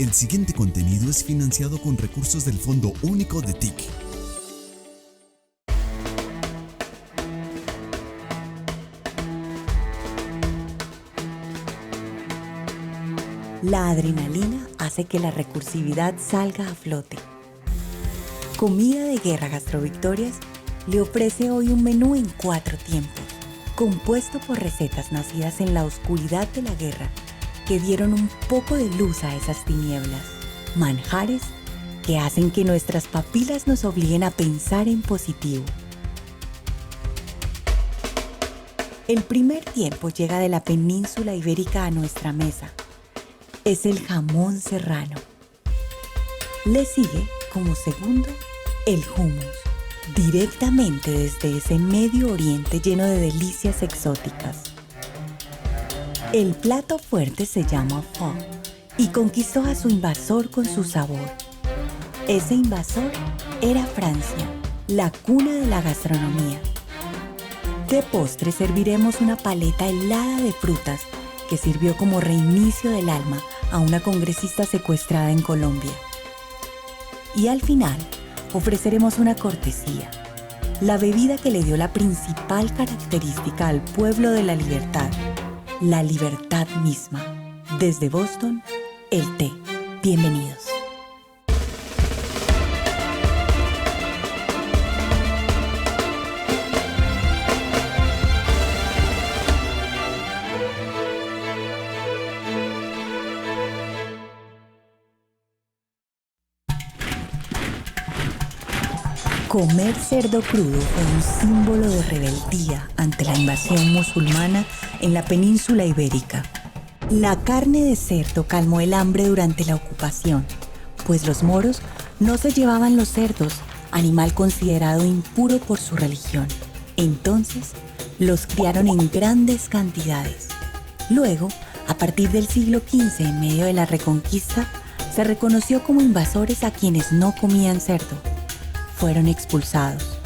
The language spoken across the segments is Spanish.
El siguiente contenido es financiado con recursos del Fondo Único de TIC. La adrenalina hace que la recursividad salga a flote. Comida de Guerra Gastrovictorias le ofrece hoy un menú en 4 tiempos, compuesto por recetas nacidas en la oscuridad de la guerra, que dieron un poco de luz a esas tinieblas. Manjares que hacen que nuestras papilas nos obliguen a pensar en positivo. El primer tiempo llega de la península ibérica a nuestra mesa. Es el jamón serrano. Le sigue, como segundo, el hummus, directamente desde ese Medio Oriente lleno de delicias exóticas. El plato fuerte se llama pho y conquistó a su invasor con su sabor. Ese invasor era Francia, la cuna de la gastronomía. De postre serviremos una paleta helada de frutas que sirvió como reinicio del alma a una congresista secuestrada en Colombia. Y al final, ofreceremos una cortesía, la bebida que le dio la principal característica al pueblo de la libertad misma. Desde Boston, el té. Bienvenidos. Comer cerdo crudo fue un símbolo de rebeldía ante la invasión musulmana en la península ibérica. La carne de cerdo calmó el hambre durante la ocupación, pues los moros no se llevaban los cerdos, animal considerado impuro por su religión. Entonces, los criaron en grandes cantidades. Luego, a partir del siglo XV, en medio de la Reconquista, se reconoció como invasores a quienes no comían cerdo. Fueron expulsados.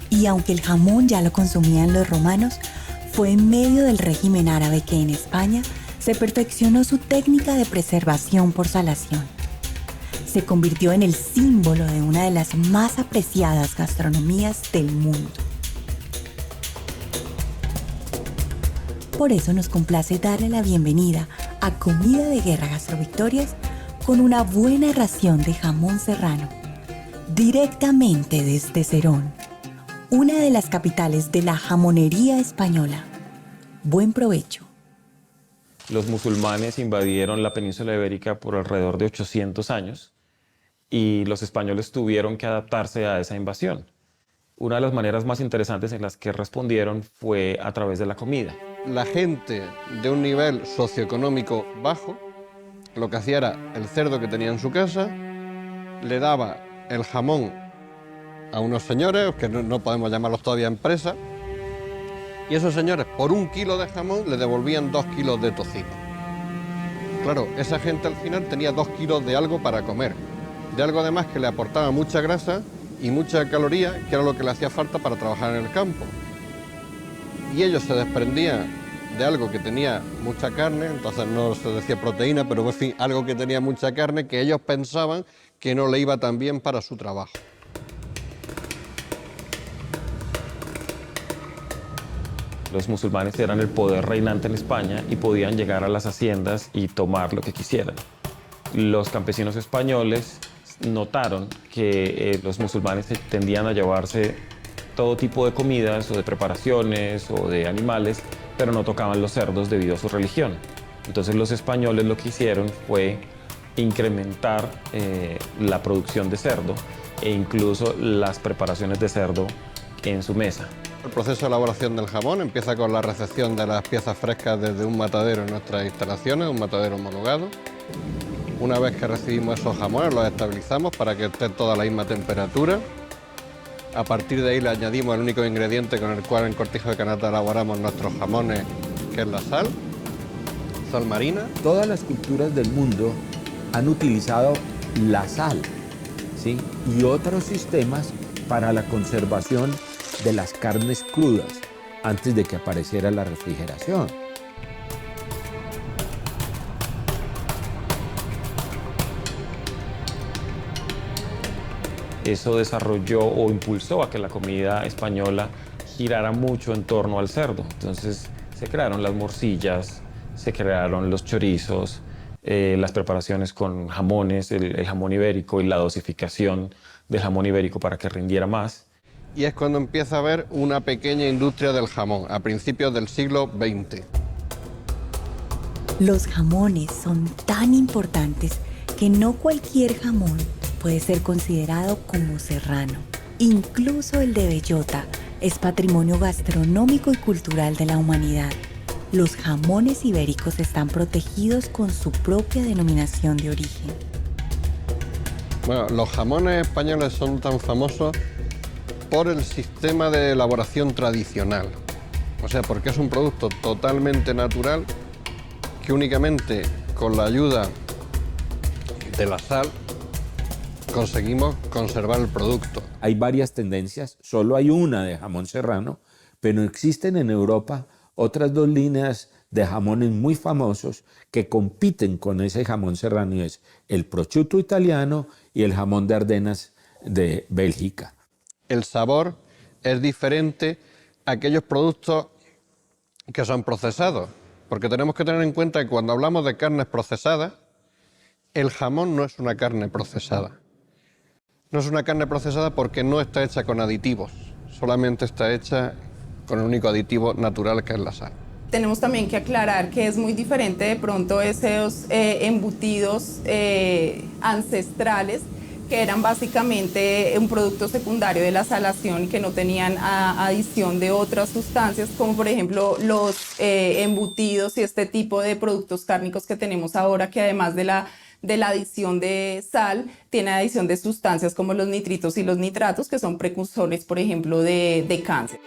Y aunque el jamón ya lo consumían los romanos, fue en medio del régimen árabe que en España se perfeccionó su técnica de preservación por salación. Se convirtió en el símbolo de una de las más apreciadas gastronomías del mundo. Por eso nos complace darle la bienvenida a Comida de Guerra Gastrovictorias con una buena ración de jamón serrano, directamente desde Serón, una de las capitales de la jamonería española. Buen provecho. Los musulmanes invadieron la península ibérica por alrededor de 800 años y los españoles tuvieron que adaptarse a esa invasión. Una de las maneras más interesantes en las que respondieron fue a través de la comida. La gente de un nivel socioeconómico bajo lo que hacía era el cerdo que tenía en su casa, le daba el jamón a unos señores, que no podemos llamarlos todavía empresa, y esos señores por 1 kilo de jamón le devolvían 2 kilos de tocino. Claro, esa gente al final tenía 2 kilos de algo para comer, de algo además que le aportaba mucha grasa y mucha caloría, que era lo que le hacía falta para trabajar en el campo. Y ellos se desprendían de algo que tenía mucha carne, entonces no se decía proteína, pero en fin, algo que tenía mucha carne que ellos pensaban que no le iba tan bien para su trabajo. Los musulmanes eran el poder reinante en España y podían llegar a las haciendas y tomar lo que quisieran. Los campesinos españoles notaron que los musulmanes tendían a llevarse todo tipo de comidas o de preparaciones o de animales, pero no tocaban los cerdos debido a su religión. Entonces los españoles lo que hicieron fue incrementar la producción de cerdo e incluso las preparaciones de cerdo en su mesa. El proceso de elaboración del jamón empieza con la recepción de las piezas frescas desde un matadero en nuestras instalaciones, un matadero homologado. Una vez que recibimos esos jamones, los estabilizamos para que esté toda la misma temperatura. A partir de ahí le añadimos el único ingrediente con el cual en Cortijo de Canata elaboramos nuestros jamones, que es la sal marina. Todas las culturas del mundo han utilizado la sal, ¿sí?, y otros sistemas para la conservación de las carnes crudas antes de que apareciera la refrigeración. Eso desarrolló o impulsó a que la comida española girara mucho en torno al cerdo. Entonces se crearon las morcillas, se crearon los chorizos, las preparaciones con jamones, el jamón ibérico y la dosificación del jamón ibérico para que rindiera más. Y es cuando empieza a haber una pequeña industria del jamón, a principios del siglo XX. Los jamones son tan importantes que no cualquier jamón puede ser considerado como serrano. Incluso el de bellota es patrimonio gastronómico y cultural de la humanidad. Los jamones ibéricos están protegidos con su propia denominación de origen. Bueno, los jamones españoles son tan famosos por el sistema de elaboración tradicional. O sea, porque es un producto totalmente natural que únicamente con la ayuda de la sal conseguimos conservar el producto. Hay varias tendencias, solo hay una de jamón serrano, pero existen en Europa otras dos líneas de jamones muy famosos que compiten con ese jamón serrano, y es el prosciutto italiano y el jamón de Ardenas de Bélgica. El sabor es diferente a aquellos productos que son procesados, porque tenemos que tener en cuenta que cuando hablamos de carnes procesadas, el jamón no es una carne procesada. No es una carne procesada porque no está hecha con aditivos, solamente está hecha con el único aditivo natural que es la sal. Tenemos también que aclarar que es muy diferente de pronto esos embutidos ancestrales que eran básicamente un producto secundario de la salación y que no tenían adición de otras sustancias, como por ejemplo los embutidos y este tipo de productos cárnicos que tenemos ahora, que además de la adición de sal, tiene adición de sustancias como los nitritos y los nitratos, que son precursores, por ejemplo, de cáncer.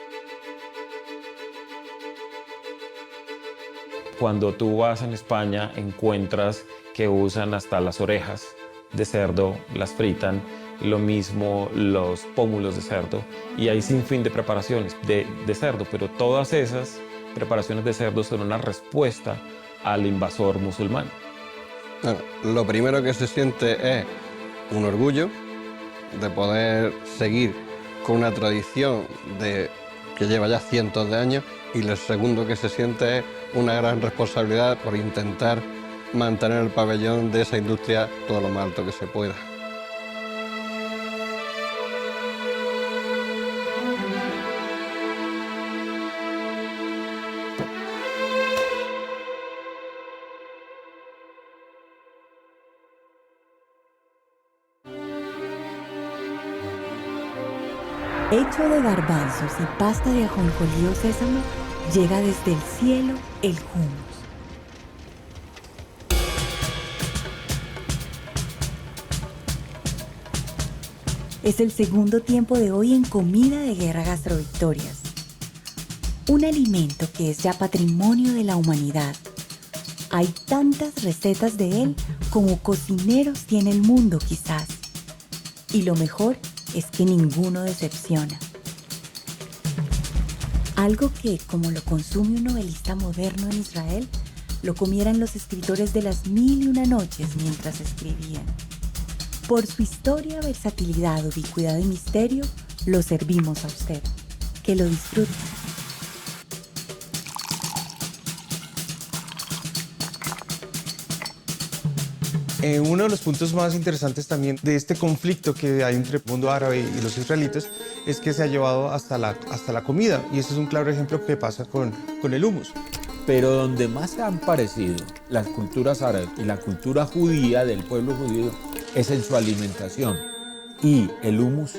Cuando tú vas en España encuentras que usan hasta las orejas de cerdo, las fritan, lo mismo los pómulos de cerdo, y hay sin fin de preparaciones de cerdo, pero todas esas preparaciones de cerdo son una respuesta al invasor musulmán. Bueno, lo primero que se siente es un orgullo de poder seguir con una tradición que lleva ya cientos de años, y lo segundo que se siente es una gran responsabilidad por intentar mantener el pabellón de esa industria todo lo más alto que se pueda. Hecho de garbanzos y pasta de ajonjolí o sésamo, llega desde el cielo el hummus. Es el segundo tiempo de hoy en Comida de Guerra Gastrovictorias. Un alimento que es ya patrimonio de la humanidad. Hay tantas recetas de él como cocineros tiene el mundo, quizás. Y lo mejor es que ninguno decepciona. Algo que, como lo consume un novelista moderno en Israel, lo comieran los escritores de las 1001 noches mientras escribían. Por su historia, versatilidad, ubicuidad y misterio, lo servimos a usted. Que lo disfrute. Uno de los puntos más interesantes también de este conflicto que hay entre el mundo árabe y los israelitas es que se ha llevado hasta la comida, y ese es un claro ejemplo que pasa con el hummus. Pero donde más se han parecido las culturas árabes y la cultura judía del pueblo judío es en su alimentación. Y el hummus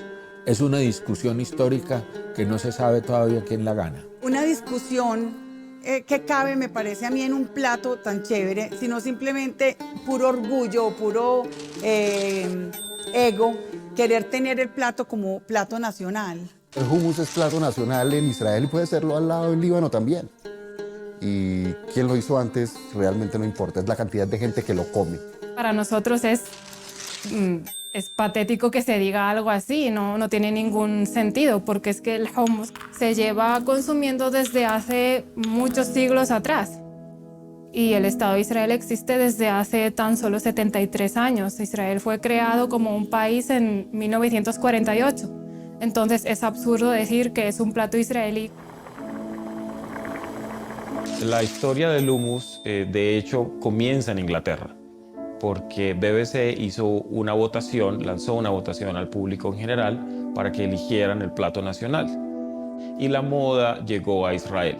es una discusión histórica que no se sabe todavía quién la gana. Una discusión que cabe, me parece a mí, en un plato tan chévere, sino simplemente puro orgullo, puro ego, querer tener el plato como plato nacional. El hummus es plato nacional en Israel y puede serlo al lado del Líbano también. Y quién lo hizo antes realmente no importa, es la cantidad de gente que lo come. Para nosotros es patético que se diga algo así, no tiene ningún sentido, porque es que el hummus se lleva consumiendo desde hace muchos siglos atrás. y el Estado de Israel existe desde hace tan solo 73 años. Israel fue creado como un país en 1948. Entonces es absurdo decir que es un plato israelí. La historia del hummus, de hecho, comienza en Inglaterra, porque BBC lanzó una votación al público en general para que eligieran el plato nacional. Y la moda llegó a Israel.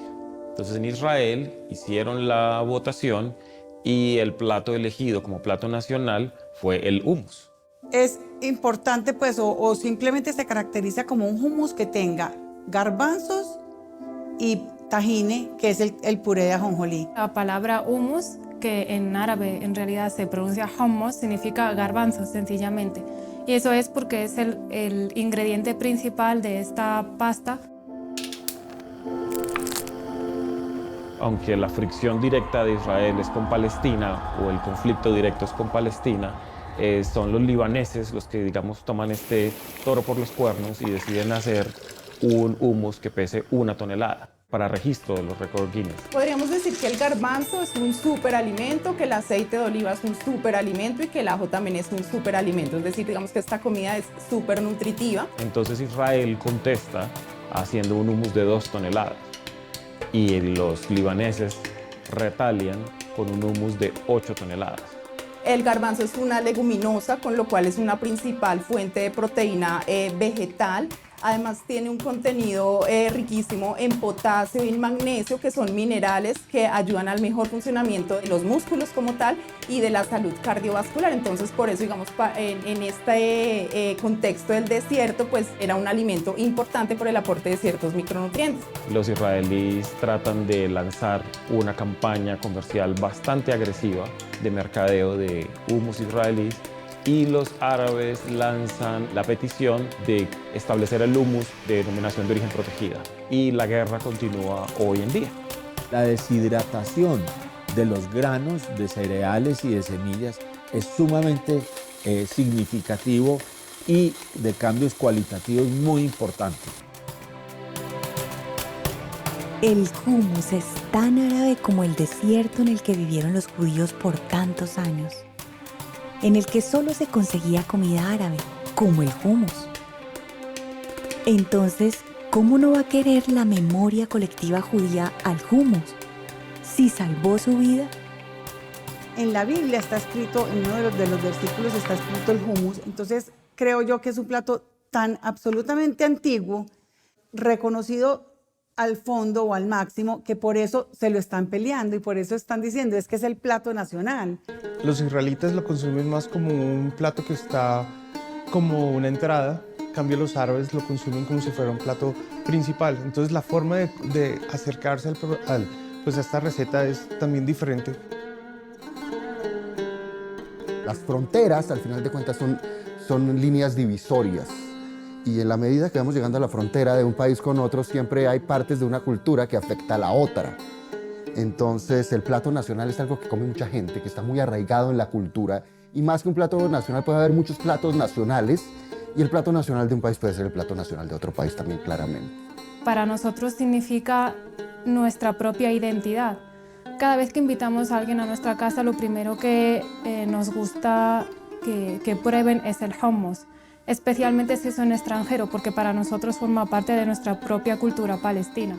Entonces en Israel hicieron la votación y el plato elegido como plato nacional fue el hummus. Es importante, pues, o simplemente se caracteriza como un hummus que tenga garbanzos y tahine, que es el puré de ajonjolí. La palabra hummus, que en árabe en realidad se pronuncia hummus, significa garbanzos sencillamente. Y eso es porque es el ingrediente principal de esta pasta. Aunque la fricción directa de Israel es con Palestina, o el conflicto directo es con Palestina, son los libaneses los que, digamos, toman este toro por los cuernos y deciden hacer un hummus que pese 1 tonelada para registro de los récords Guinness. Podríamos decir que el garbanzo es un superalimento, que el aceite de oliva es un superalimento y que el ajo también es un superalimento. Es decir, digamos que esta comida es súper nutritiva. Entonces Israel contesta haciendo un hummus de 2 toneladas y los libaneses retalian con un hummus de 8 toneladas. El garbanzo es una leguminosa, con lo cual es una principal fuente de proteína vegetal. Además tiene un contenido riquísimo en potasio y en magnesio, que son minerales que ayudan al mejor funcionamiento de los músculos como tal y de la salud cardiovascular. Entonces, por eso, digamos, en este contexto del desierto, pues era un alimento importante por el aporte de ciertos micronutrientes. Los israelíes tratan de lanzar una campaña comercial bastante agresiva de mercadeo de hummus israelíes, y los árabes lanzan la petición de establecer el hummus de denominación de origen protegida. Y la guerra continúa hoy en día. La deshidratación de los granos, de cereales y de semillas es sumamente significativo y de cambios cualitativos muy importantes. El hummus es tan árabe como el desierto en el que vivieron los judíos por tantos años, en el que solo se conseguía comida árabe, como el hummus. Entonces, ¿cómo no va a querer la memoria colectiva judía al hummus, si salvó su vida? En la Biblia está escrito, en uno de los versículos está escrito el hummus. Entonces, creo yo que es un plato tan absolutamente antiguo, reconocido al fondo o al máximo, que por eso se lo están peleando y por eso están diciendo es que es el plato nacional. Los israelitas lo consumen más como un plato que está como una entrada, en cambio los árabes lo consumen como si fuera un plato principal. Entonces la forma de acercarse pues a esta receta es también diferente. Las fronteras, al final de cuentas, son líneas divisorias. Y en la medida que vamos llegando a la frontera de un país con otro, siempre hay partes de una cultura que afecta a la otra. Entonces, el plato nacional es algo que come mucha gente, que está muy arraigado en la cultura. Y más que un plato nacional, puede haber muchos platos nacionales. Y el plato nacional de un país puede ser el plato nacional de otro país también, claramente. Para nosotros significa nuestra propia identidad. Cada vez que invitamos a alguien a nuestra casa, lo primero que nos gusta que prueben es el hummus. Especialmente si son extranjeros, porque para nosotros forma parte de nuestra propia cultura palestina.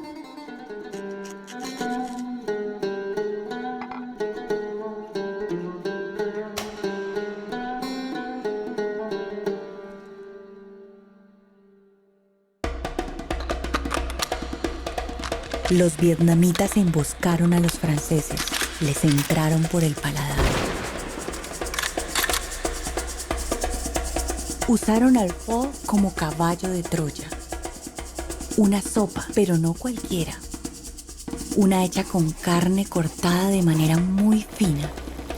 Los vietnamitas emboscaron a los franceses, les entraron por el paladar. Usaron al pho como caballo de Troya. Una sopa, pero no cualquiera. Una hecha con carne cortada de manera muy fina,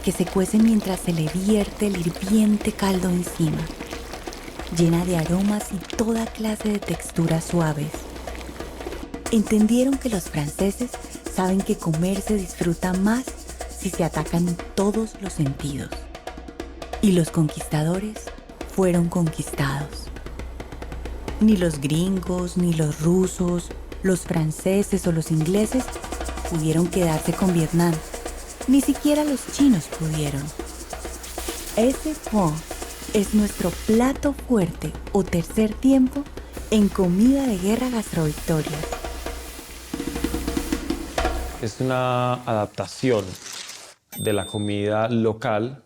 que se cuece mientras se le vierte el hirviente caldo encima, llena de aromas y toda clase de texturas suaves. Entendieron que los franceses saben que comer se disfruta más si se atacan todos los sentidos. Y los conquistadores fueron conquistados. Ni los gringos, ni los rusos, los franceses o los ingleses pudieron quedarse con Vietnam, Ni siquiera los chinos pudieron. Ese pho es nuestro plato fuerte o tercer tiempo en Comida de Guerra Gastrovictoria. Es una adaptación de la comida local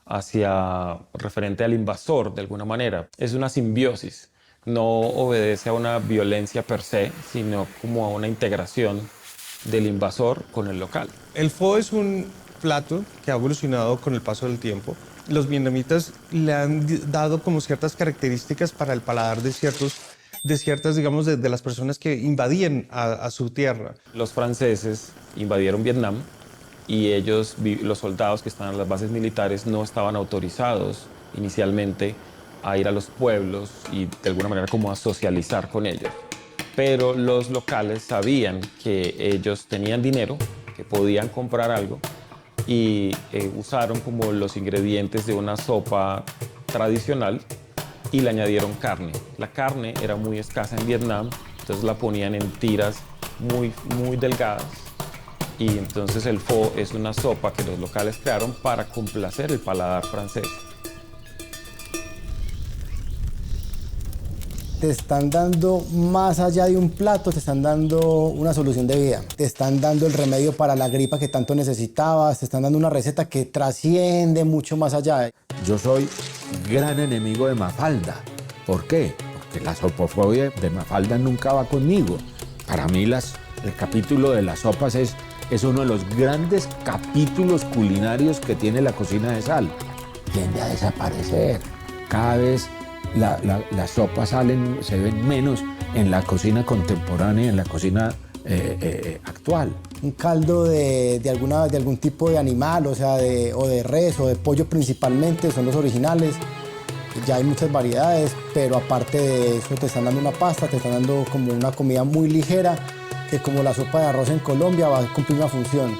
hacia referente al invasor de alguna manera. Es una simbiosis. No obedece a una violencia per se, sino como a una integración del invasor con el local. El pho es un plato que ha evolucionado con el paso del tiempo. Los vietnamitas le han dado como ciertas características para el paladar de ciertas, digamos, de las personas que invadían a su tierra. Los franceses invadieron Vietnam y ellos, los soldados que estaban en las bases militares, no estaban autorizados inicialmente a ir a los pueblos y de alguna manera como a socializar con ellos. Pero los locales sabían que ellos tenían dinero, que podían comprar algo y usaron como los ingredientes de una sopa tradicional y le añadieron carne. La carne era muy escasa en Vietnam, entonces la ponían en tiras muy delgadas y entonces el pho es una sopa que los locales crearon para complacer el paladar francés. Te están dando más allá de un plato, te están dando una solución de vida. Te están dando el remedio para la gripa que tanto necesitabas, te están dando una receta que trasciende mucho más allá. Yo soy gran enemigo de Mafalda. ¿Por qué? Porque la sopofobia de Mafalda nunca va conmigo. Para mí el capítulo de las sopas es uno de los grandes capítulos culinarios que tiene la cocina de sal. Tiende a desaparecer. Cada vez las sopas se ven menos en la cocina contemporánea, en la cocina actual. Un caldo de algún tipo de animal, o sea, o de res o de pollo principalmente, son los originales. Ya hay muchas variedades, pero aparte de eso te están dando una pasta, te están dando como una comida muy ligera, que como la sopa de arroz en Colombia va a cumplir una función.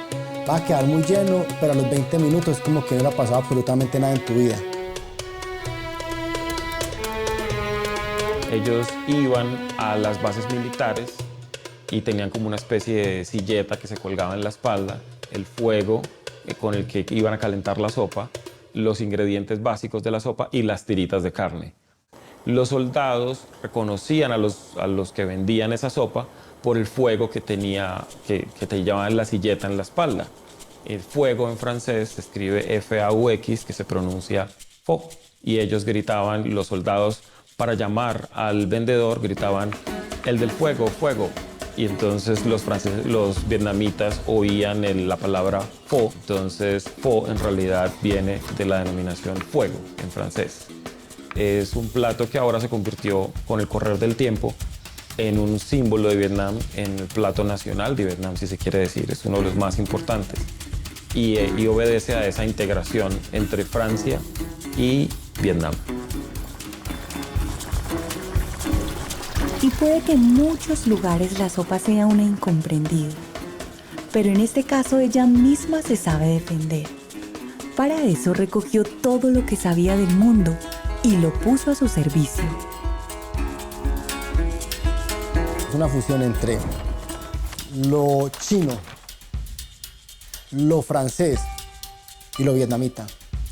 Va a quedar muy lleno, pero a los 20 minutos es como que no le ha pasado absolutamente nada en tu vida. Ellos iban a las bases militares y tenían como una especie de silleta que se colgaba en la espalda, el fuego con el que iban a calentar la sopa, los ingredientes básicos de la sopa y las tiritas de carne. Los soldados reconocían a los que vendían esa sopa por el fuego que te llevaban la silleta en la espalda. El fuego en francés se escribe F-A-U-X, que se pronuncia pho, y ellos gritaban, los soldados, para llamar al vendedor, gritaban, el del fuego, fuego. Y entonces los vietnamitas oían la palabra pho. Entonces pho en realidad viene de la denominación fuego en francés. Es un plato que ahora se convirtió con el correr del tiempo en un símbolo de Vietnam, en el plato nacional de Vietnam, si se quiere decir. Es uno de los más importantes. Y obedece a esa integración entre Francia y Vietnam. Y puede que en muchos lugares la sopa sea una incomprendida, pero en este caso ella misma se sabe defender. Para eso recogió todo lo que sabía del mundo y lo puso a su servicio. Es una fusión entre lo chino, lo francés y lo vietnamita.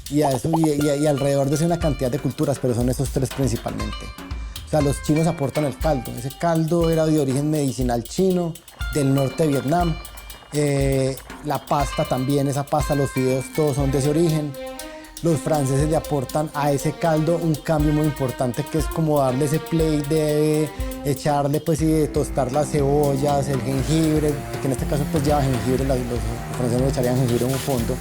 Y alrededor de eso hay una cantidad de culturas, pero son esos tres principalmente. O sea, los chinos aportan el caldo. Ese caldo era de origen medicinal chino, del norte de Vietnam. La pasta también, esa pasta, los fideos, todos son de ese origen. Los franceses le aportan a ese caldo un cambio muy importante, que es como darle ese play de echarle pues y de tostar las cebollas, el jengibre, que en este caso pues lleva jengibre, los franceses le echarían jengibre en un fondo,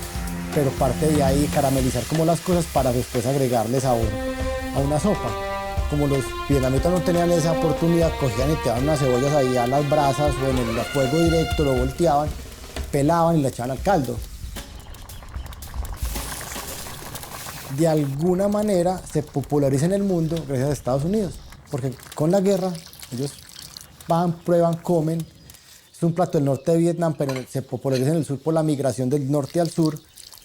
pero parte de ahí caramelizar como las cosas para después agregarle sabor a una sopa. Como los vietnamitas no tenían esa oportunidad, cogían y te daban unas cebollas ahí a las brasas o en el fuego directo, lo volteaban, pelaban y le echaban al caldo. De alguna manera se populariza en el mundo gracias a Estados Unidos, porque con la guerra ellos van, prueban, comen. Es un plato del norte de Vietnam, pero se populariza en el sur por la migración del norte al sur,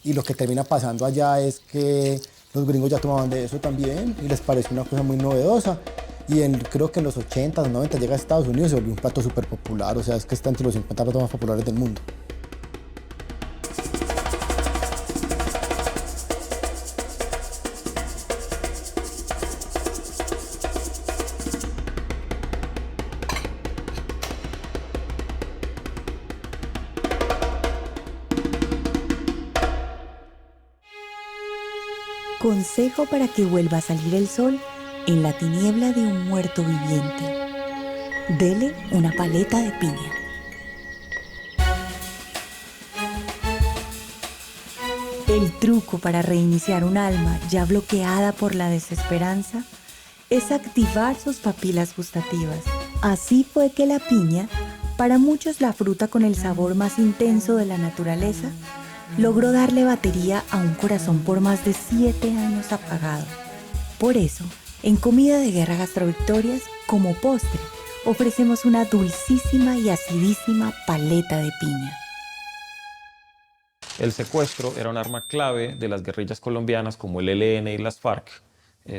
y lo que termina pasando allá es que los gringos ya tomaban de eso también y les pareció una cosa muy novedosa. Y creo que en los 80, 90 llega a Estados Unidos y se volvió un plato súper popular. O sea, es que está entre los 50 platos más populares del mundo. Consejo para que vuelva a salir el sol en la tiniebla de un muerto viviente. Dele una paleta de piña. El truco para reiniciar un alma ya bloqueada por la desesperanza es activar sus papilas gustativas. Así fue que la piña, para muchos la fruta con el sabor más intenso de la naturaleza, logró darle batería a un corazón por más de 7 años apagado. Por eso, en Comida de Guerra Gastrovictorias, como postre, ofrecemos una dulcísima y acidísima paleta de piña. El secuestro era un arma clave de las guerrillas colombianas como el ELN y las FARC.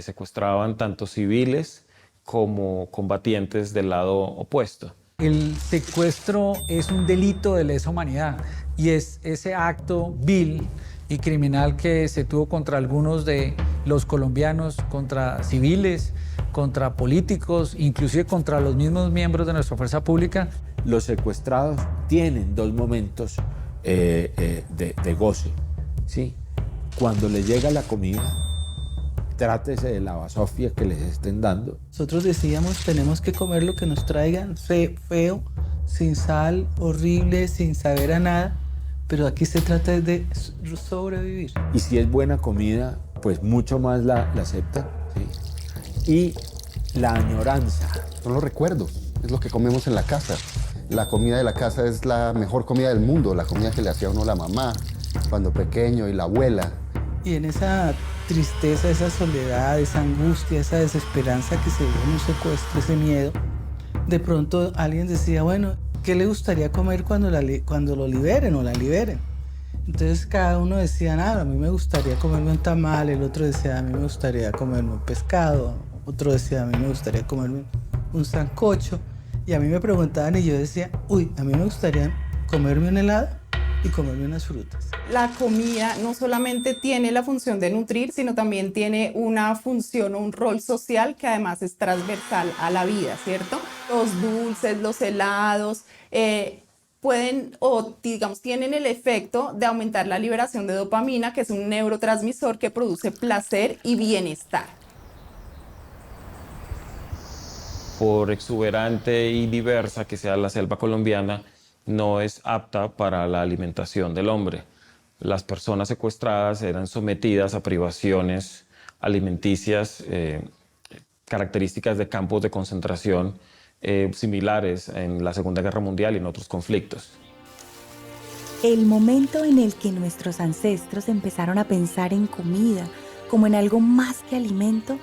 Secuestraban tanto civiles como combatientes del lado opuesto. El secuestro es un delito de lesa humanidad y es ese acto vil y criminal que se tuvo contra algunos de los colombianos, contra civiles, contra políticos, inclusive contra los mismos miembros de nuestra fuerza pública. Los secuestrados tienen 2 momentos de goce, ¿sí? Cuando les llega la comida, trátese de la basofia que les estén dando. Nosotros decíamos, tenemos que comer lo que nos traigan, feo, sin sal, horrible, sin saber a nada, pero aquí se trata de sobrevivir. Y si es buena comida, pues mucho más la aceptan, ¿sí? Y la añoranza. Son los recuerdos, es lo que comemos en la casa. La comida de la casa es la mejor comida del mundo, la comida que le hacía a uno la mamá cuando pequeño y la abuela. Y en esa tristeza, esa soledad, esa angustia, esa desesperanza que se ve en un secuestro, ese miedo, de pronto alguien decía, bueno, ¿qué le gustaría comer cuando lo liberen o la liberen? Entonces cada uno decía, nada, a mí me gustaría comerme un tamal, el otro decía, a mí me gustaría comerme un pescado, otro decía, a mí me gustaría comerme un sancocho. Y a mí me preguntaban y yo decía, uy, a mí me gustaría comerme un helado y comerme unas frutas. La comida no solamente tiene la función de nutrir, sino también tiene una función o un rol social que además es transversal a la vida, ¿cierto? Los dulces, los helados, pueden o digamos tienen el efecto de aumentar la liberación de dopamina, que es un neurotransmisor que produce placer y bienestar. Por exuberante y diversa que sea la selva colombiana, no es apta para la alimentación del hombre. Las personas secuestradas eran sometidas a privaciones alimenticias, características de campos de concentración similares en la Segunda Guerra Mundial y en otros conflictos. El momento en el que nuestros ancestros empezaron a pensar en comida como en algo más que alimento,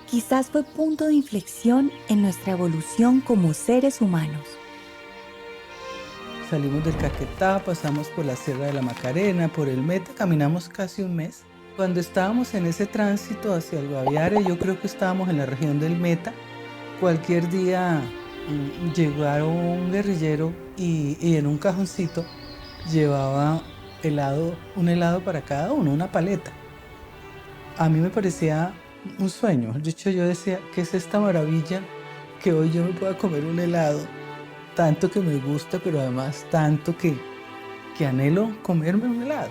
quizás fue punto de inflexión en nuestra evolución como seres humanos. Salimos del Caquetá, pasamos por la Sierra de la Macarena, por el Meta, caminamos casi un mes. Cuando estábamos en ese tránsito hacia el Guaviare, yo creo que estábamos en la región del Meta, cualquier día llegó un guerrillero y en un cajoncito llevaba un helado para cada uno, una paleta. A mí me parecía un sueño. De hecho, yo decía, ¿qué es esta maravilla que hoy yo me pueda comer un helado? Tanto que me gusta, pero además tanto que anhelo comerme un helado.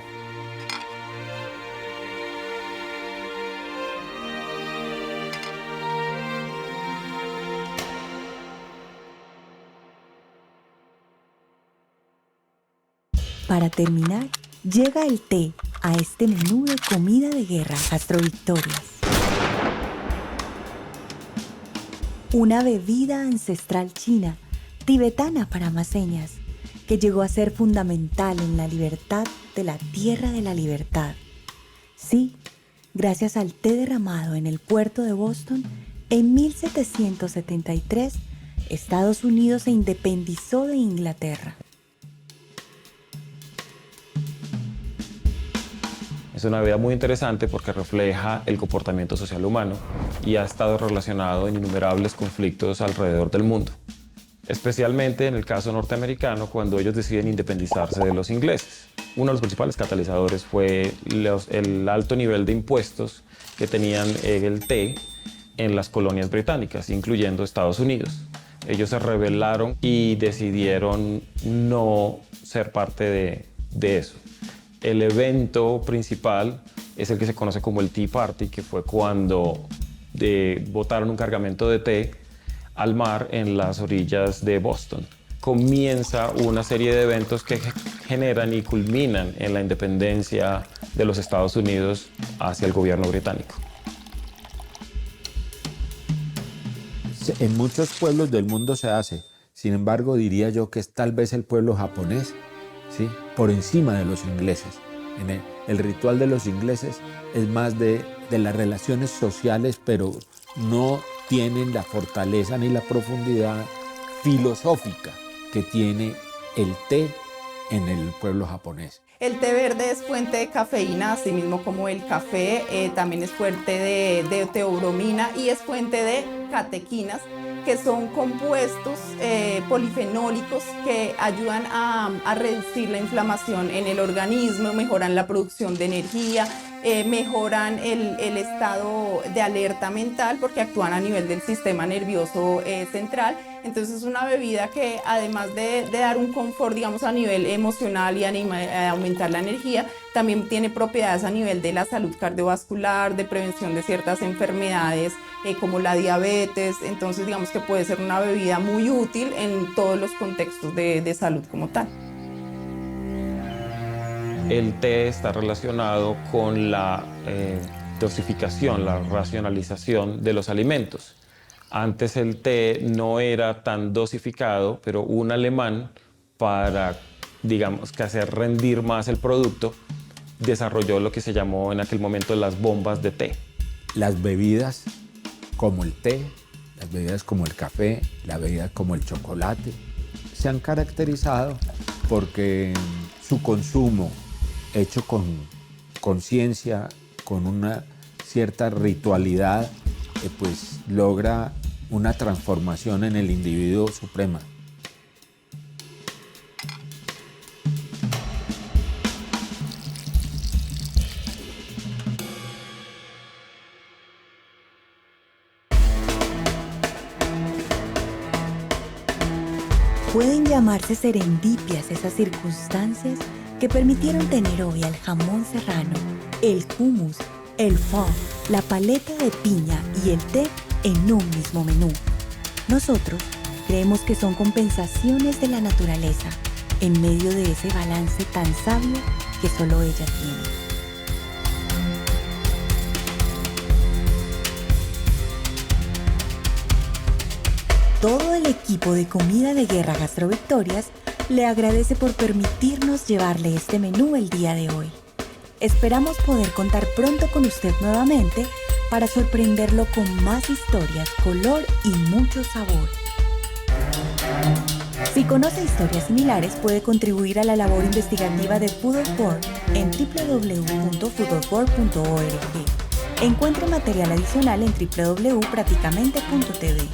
Para terminar, llega el té a este menú de Comida de Guerra Gastrovictorias. Una bebida ancestral china, tibetana para más señas, que llegó a ser fundamental en la libertad de la Tierra de la Libertad. Sí, gracias al té derramado en el puerto de Boston, en 1773, Estados Unidos se independizó de Inglaterra. Es una bebida muy interesante porque refleja el comportamiento social humano y ha estado relacionado en innumerables conflictos alrededor del mundo. Especialmente en el caso norteamericano, cuando ellos deciden independizarse de los ingleses. Uno de los principales catalizadores fue el alto nivel de impuestos que tenían el té en las colonias británicas, incluyendo Estados Unidos. Ellos se rebelaron y decidieron no ser parte de eso. El evento principal es el que se conoce como el Tea Party, que fue cuando botaron un cargamento de té al mar en las orillas de Boston. Comienza una serie de eventos que generan y culminan en la independencia de los Estados Unidos hacia el gobierno británico. En muchos pueblos del mundo se hace, sin embargo diría yo que es tal vez el pueblo japonés, ¿sí?, por encima de los ingleses. El ritual de los ingleses es más de las relaciones sociales, pero no tienen la fortaleza ni la profundidad filosófica que tiene el té en el pueblo japonés. El té verde es fuente de cafeína, así mismo como el café, también es fuente de teobromina y es fuente de catequinas, que son compuestos polifenólicos que ayudan a reducir la inflamación en el organismo, mejoran la producción de energía, mejoran el estado de alerta mental porque actúan a nivel del sistema nervioso central. Entonces es una bebida que además de dar un confort, digamos, a nivel emocional y aumentar la energía, también tiene propiedades a nivel de la salud cardiovascular, de prevención de ciertas enfermedades como la diabetes. Entonces digamos que puede ser una bebida muy útil en todos los contextos de salud como tal. El té está relacionado con la dosificación, la racionalización de los alimentos. Antes el té no era tan dosificado, pero un alemán, para, digamos, que hacer rendir más el producto, desarrolló lo que se llamó en aquel momento las bombas de té. Las bebidas como el té, las bebidas como el café, las bebidas como el chocolate, se han caracterizado porque su consumo hecho con conciencia, con una cierta ritualidad, pues logra una transformación en el individuo suprema. Pueden llamarse serendipias esas circunstancias que permitieron tener hoy al jamón serrano, el hummus, el pho, la paleta de piña y el té en un mismo menú. Nosotros creemos que son compensaciones de la naturaleza en medio de ese balance tan sabio que solo ella tiene. Todo el equipo de Comida de Guerra Gastrovictorias le agradece por permitirnos llevarle este menú el día de hoy. Esperamos poder contar pronto con usted nuevamente para sorprenderlo con más historias, color y mucho sabor. Si conoce historias similares, puede contribuir a la labor investigativa de Food of Board en www.foodofboard.org. Encuentre material adicional en www.praticamente.tv.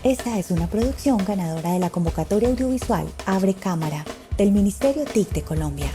Esta es una producción ganadora de la convocatoria audiovisual Abre Cámara del Ministerio TIC de Colombia.